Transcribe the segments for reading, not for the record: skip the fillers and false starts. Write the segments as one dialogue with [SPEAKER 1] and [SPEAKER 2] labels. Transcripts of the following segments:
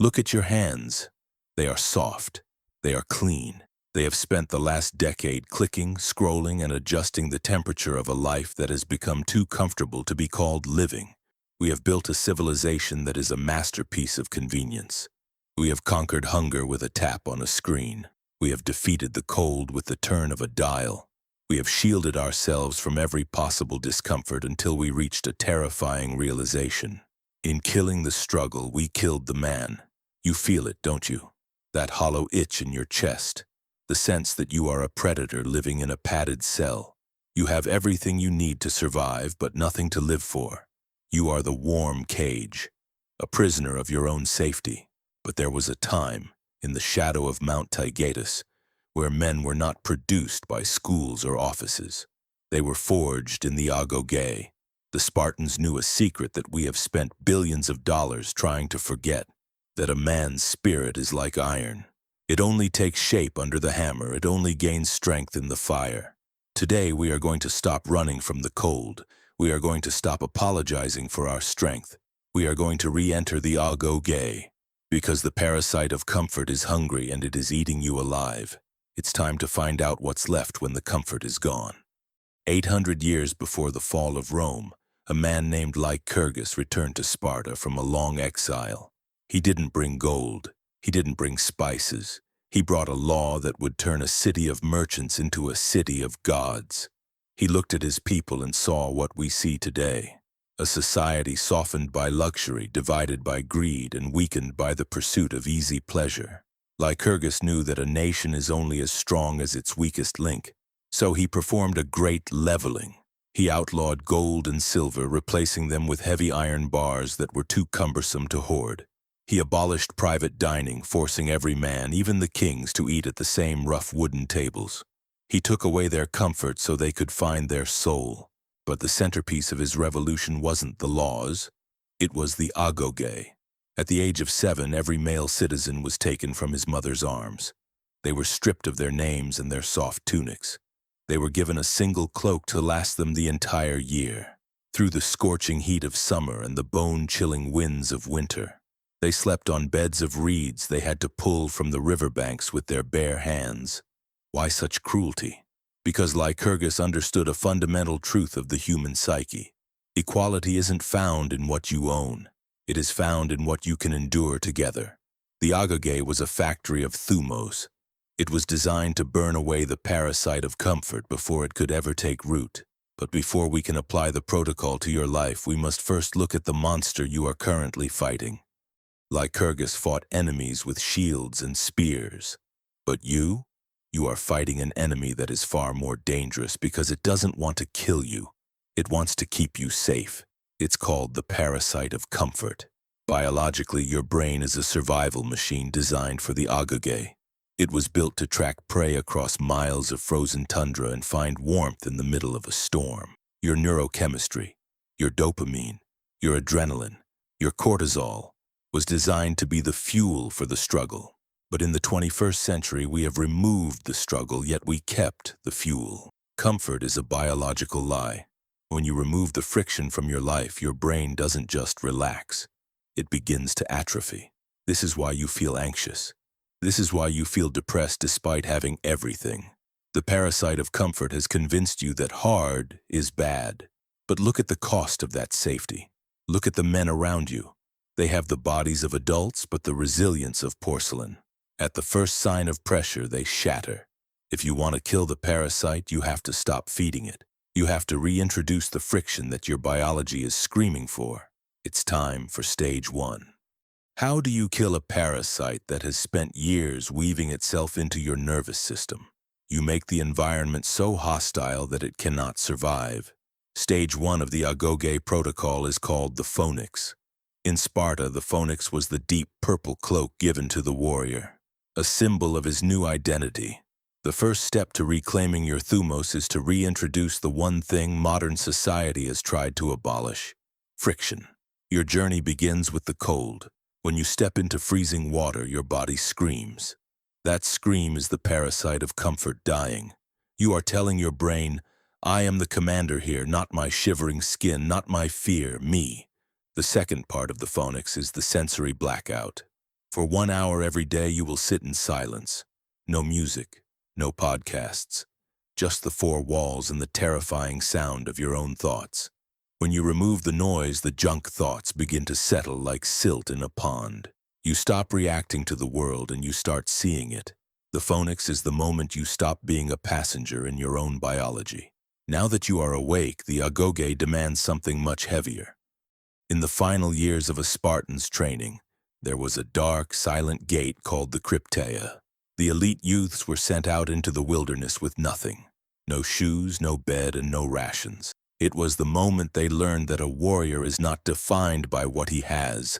[SPEAKER 1] Look at your hands. They are soft. They are clean. They have spent the last decade clicking, scrolling, and adjusting the temperature of a life that has become too comfortable to be called living. We have built a civilization that is a masterpiece of convenience. We have conquered hunger with a tap on a screen. We have defeated the cold with the turn of a dial. We have shielded ourselves from every possible discomfort until we reached a terrifying realization. In killing the struggle, we killed the man. You feel it, don't you? That hollow itch in your chest. The sense that you are a predator living in a padded cell. You have everything you need to survive, but nothing to live for. You are the warm cage, a prisoner of your own safety. But there was a time, in the shadow of Mount Taygetus, where men were not produced by schools or offices. They were forged in the Agoge. The Spartans knew a secret that we have spent billions of dollars trying to forget, that a man's spirit is like iron. It only takes shape under the hammer. It only gains strength in the fire. Today we are going to stop running from the cold. We are going to stop apologizing for our strength. We are going to re-enter the Agoge, because the parasite of comfort is hungry and it is eating you alive. It's time to find out what's left when the comfort is gone. 800 years before the fall of Rome, a man named Lycurgus returned to Sparta from a long exile. He didn't bring gold. He didn't bring spices. He brought a law that would turn a city of merchants into a city of gods. He looked at his people and saw what we see today. A society softened by luxury, divided by greed, and weakened by the pursuit of easy pleasure. Lycurgus knew that a nation is only as strong as its weakest link, so he performed a great leveling. He outlawed gold and silver, replacing them with heavy iron bars that were too cumbersome to hoard. He abolished private dining, forcing every man, even the kings, to eat at the same rough wooden tables. He took away their comfort so they could find their soul. But the centerpiece of his revolution wasn't the laws. It was the Agoge. At the age of 7, every male citizen was taken from his mother's arms. They were stripped of their names and their soft tunics. They were given a single cloak to last them the entire year, through the scorching heat of summer and the bone-chilling winds of winter. They slept on beds of reeds they had to pull from the riverbanks with their bare hands. Why such cruelty? Because Lycurgus understood a fundamental truth of the human psyche. Equality isn't found in what you own. It is found in what you can endure together. The Agoge was a factory of Thumos. It was designed to burn away the parasite of comfort before it could ever take root. But before we can apply the protocol to your life, we must first look at the monster you are currently fighting. Lycurgus fought enemies with shields and spears. But you are fighting an enemy that is far more dangerous because it doesn't want to kill you. It wants to keep you safe. It's called the parasite of comfort. Biologically, your brain is a survival machine designed for the Agoge. It was built to track prey across miles of frozen tundra and find warmth in the middle of a storm. Your neurochemistry, your dopamine, your adrenaline, your cortisol was designed to be the fuel for the struggle. But in the 21st century, we have removed the struggle, yet we kept the fuel. Comfort is a biological lie. When you remove the friction from your life, your brain doesn't just relax. It begins to atrophy. This is why you feel anxious. This is why you feel depressed despite having everything. The parasite of comfort has convinced you that hard is bad. But look at the cost of that safety. Look at the men around you. They have the bodies of adults, but the resilience of porcelain. At the first sign of pressure, they shatter. If you want to kill the parasite, you have to stop feeding it. You have to reintroduce the friction that your biology is screaming for. It's time for stage 1. How do you kill a parasite that has spent years weaving itself into your nervous system? You make the environment so hostile that it cannot survive. Stage 1 of the Agoge Protocol is called the phonix. In Sparta, the phonix was the deep purple cloak given to the warrior, a symbol of his new identity. The first step to reclaiming your Thumos is to reintroduce the one thing modern society has tried to abolish: friction. Your journey begins with the cold. When you step into freezing water, your body screams. That scream is the parasite of comfort dying. You are telling your brain, I am the commander here, not my shivering skin, not my fear, me. The second part of the phonix is the sensory blackout. For 1 hour every day, you will sit in silence. No music, no podcasts, just the four walls and the terrifying sound of your own thoughts. When you remove the noise, the junk thoughts begin to settle like silt in a pond. You stop reacting to the world and you start seeing it. The phonics is the moment you stop being a passenger in your own biology. Now that you are awake, the Agoge demands something much heavier. In the final years of a Spartan's training, there was a dark, silent gate called the Crypteia. The elite youths were sent out into the wilderness with nothing. No shoes, no bed, and no rations. It was the moment they learned that a warrior is not defined by what he has,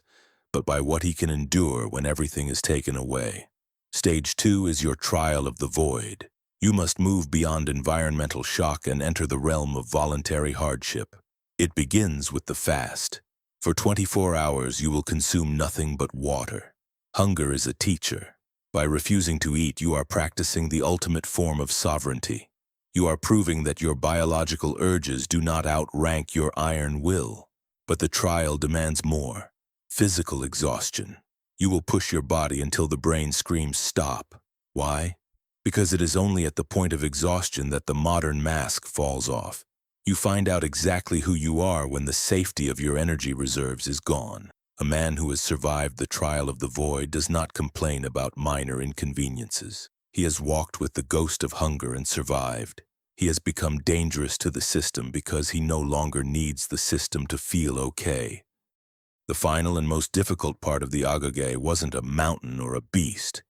[SPEAKER 1] but by what he can endure when everything is taken away. Stage 2 is your trial of the void. You must move beyond environmental shock and enter the realm of voluntary hardship. It begins with the fast. For 24 hours, you will consume nothing but water. Hunger is a teacher. By refusing to eat, you are practicing the ultimate form of sovereignty. You are proving that your biological urges do not outrank your iron will. But the trial demands more. Physical exhaustion. You will push your body until the brain screams stop. Why? Because it is only at the point of exhaustion that the modern mask falls off. You find out exactly who you are when the safety of your energy reserves is gone. A man who has survived the trial of the void does not complain about minor inconveniences. He has walked with the ghost of hunger and survived. He has become dangerous to the system because he no longer needs the system to feel okay. The final and most difficult part of the Agoge wasn't a mountain or a beast.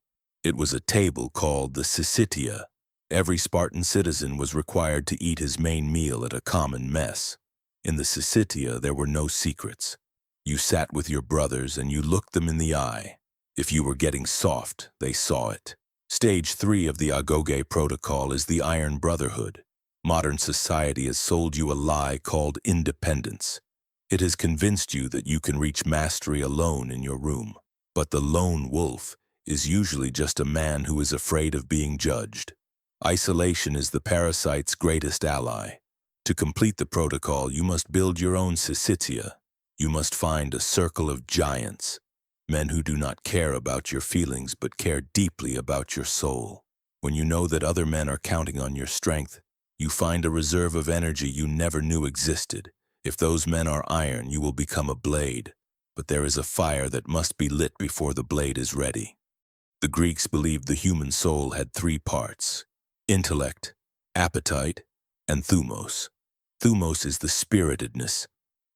[SPEAKER 1] It was a table called the Syssitia. Every Spartan citizen was required to eat his main meal at a common mess. In the Syssitia, there were no secrets. You sat with your brothers and you looked them in the eye. If you were getting soft, they saw it. Stage 3 of the Agoge Protocol is the Iron Brotherhood. Modern society has sold you a lie called independence. It has convinced you that you can reach mastery alone in your room. But the lone wolf is usually just a man who is afraid of being judged. Isolation is the parasite's greatest ally. To complete the protocol, you must build your own Syssitia. You must find a circle of giants, men who do not care about your feelings but care deeply about your soul. When you know that other men are counting on your strength, you find a reserve of energy you never knew existed. If those men are iron, you will become a blade, but there is a fire that must be lit before the blade is ready. The Greeks believed the human soul had 3 parts: intellect, appetite, and Thumos. Thumos is the spiritedness.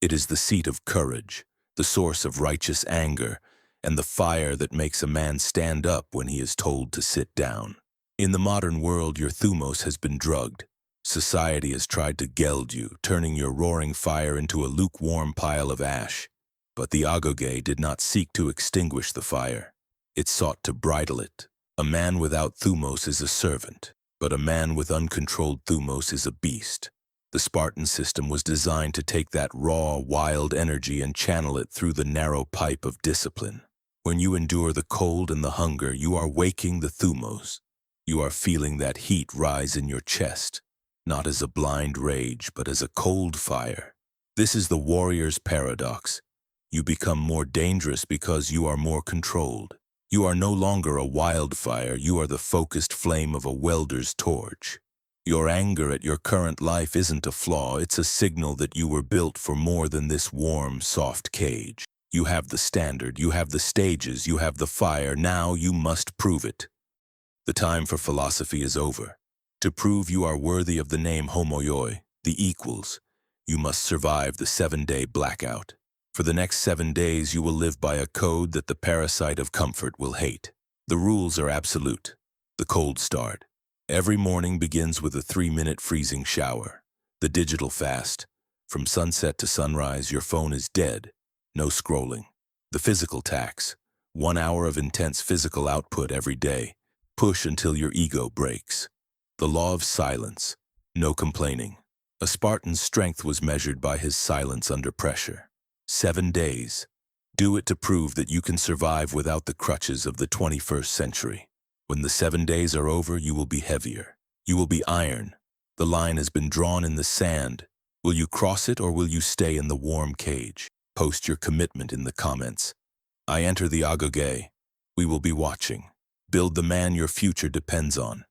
[SPEAKER 1] It is the seat of courage, the source of righteous anger, and the fire that makes a man stand up when he is told to sit down. In the modern world, your Thumos has been drugged. Society has tried to geld you, turning your roaring fire into a lukewarm pile of ash. But the Agoge did not seek to extinguish the fire. It sought to bridle it. A man without Thumos is a servant, but a man with uncontrolled Thumos is a beast. The Spartan system was designed to take that raw, wild energy and channel it through the narrow pipe of discipline. When you endure the cold and the hunger, you are waking the Thumos. You are feeling that heat rise in your chest, not as a blind rage, but as a cold fire. This is the warrior's paradox. You become more dangerous because you are more controlled. You are no longer a wildfire, you are the focused flame of a welder's torch. Your anger at your current life isn't a flaw, it's a signal that you were built for more than this warm, soft cage. You have the standard, you have the stages, you have the fire, now you must prove it. The time for philosophy is over. To prove you are worthy of the name homoioi, the equals, you must survive the 7-day blackout. For the next 7 days, you will live by a code that the Parasite of Comfort will hate. The rules are absolute. The cold start. Every morning begins with a 3-minute freezing shower. The digital fast. From sunset to sunrise, your phone is dead. No scrolling. The physical tax. 1 hour of intense physical output every day. Push until your ego breaks. The law of silence. No complaining. A Spartan's strength was measured by his silence under pressure. 7 days. Do it to prove that you can survive without the crutches of the 21st century. When the 7 days are over, you will be heavier. You will be iron. The line has been drawn in the sand. Will you cross it or will you stay in the warm cage? Post your commitment in the comments. I enter the Agoge. We will be watching. Build the man your future depends on.